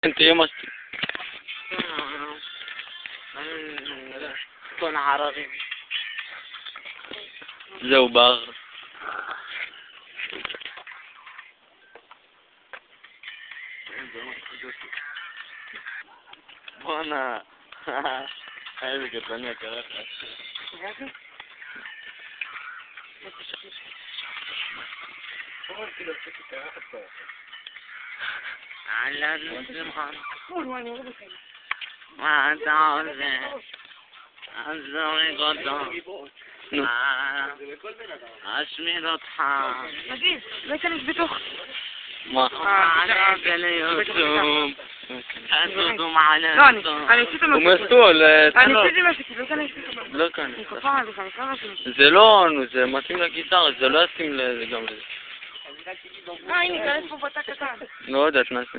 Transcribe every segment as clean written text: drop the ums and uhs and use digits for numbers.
תהיה מספיק. כל הערבים. זהו בר. בואנה. איזה קטני הקרח. אהלן שמחה. מה אתה עושה? אז זורק אותו. אשמיד אותך. נגיד, לא אכנס בתוך. מה? עליך ליוצום. תעשו מעלה. לא, אני עשיתי הוא משהו. מסטול, אני עשיתי משהו, לא אכנס בתוך. לא כאן. אני כופה עליך, אני כמה משהו. זה לא, זה מתאים לגיטרה, זה לא ישים לזה גם לזה. הנה, כנס פה בתא קטן. לא יודעת, נעשה.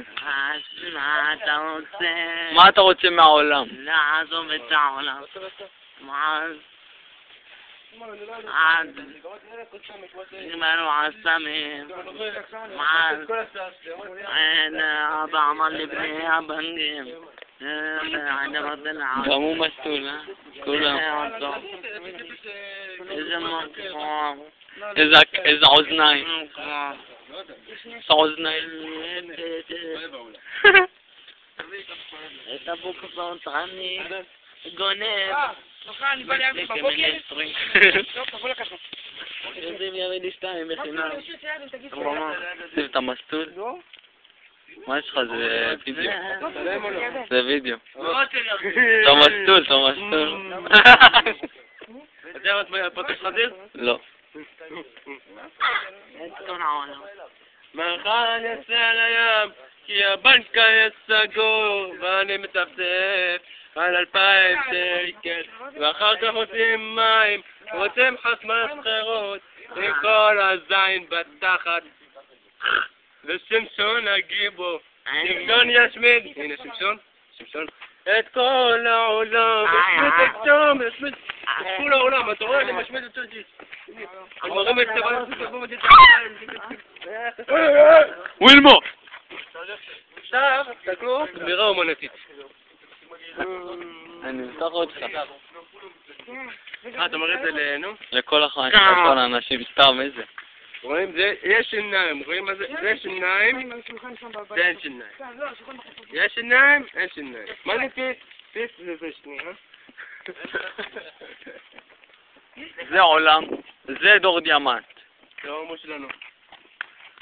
מה אתה רוצה? מה אתה רוצה מהעולם? לעזוב את העולם. עד נגמרו הסמים. אין אבא אמר לבני הבנגים. גם הוא מסטול, כולם. איזה מקום. איזה אוזניים. איזה אוזניים. את הבוקסות אני גונב. אני בא להביא בבוקר. לא, תבוא לקחת. יודעים ימי לי 2 בחינם. שים את המסטול. מה יש לך? זה וידאו. זה וידאו. אתה מסטול, אתה מסטול. אתה יודע מה פתח חדיר? לא. את כל העולם. מחר אני אצא לים, כי הבנק היה סגור, ואני מטפטף על 2,000 שקל, ואחר כך רוצים מים, רוצים חשמל סחירות, עם כל הזין בתחת, ושמשון הגיבור, שמשון ישמיד, הנה שמשון, את כל העולם, משמיד את שום, משמיד את כל העולם, אתה רואה, אני משמיד את שום, אני מראים את זה, ווילמו! עכשיו, תקלו, גבירה אומנותית. אני מפתח אותך. אתה מראה את זה לנו? לכל האנשים, סתם איזה. רואים? יש שיניים, רואים מה זה? זה שיניים, זה אין שיניים. יש שיניים, אין שיניים. מה זה פיס? פיס זה שנייה. זה עולם, זה דור דיאמנט. זה ההומו שלנו.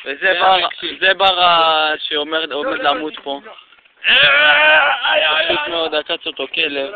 וזה בר שעומד למות פה. פשוט מאוד, עקץ אותו כלב.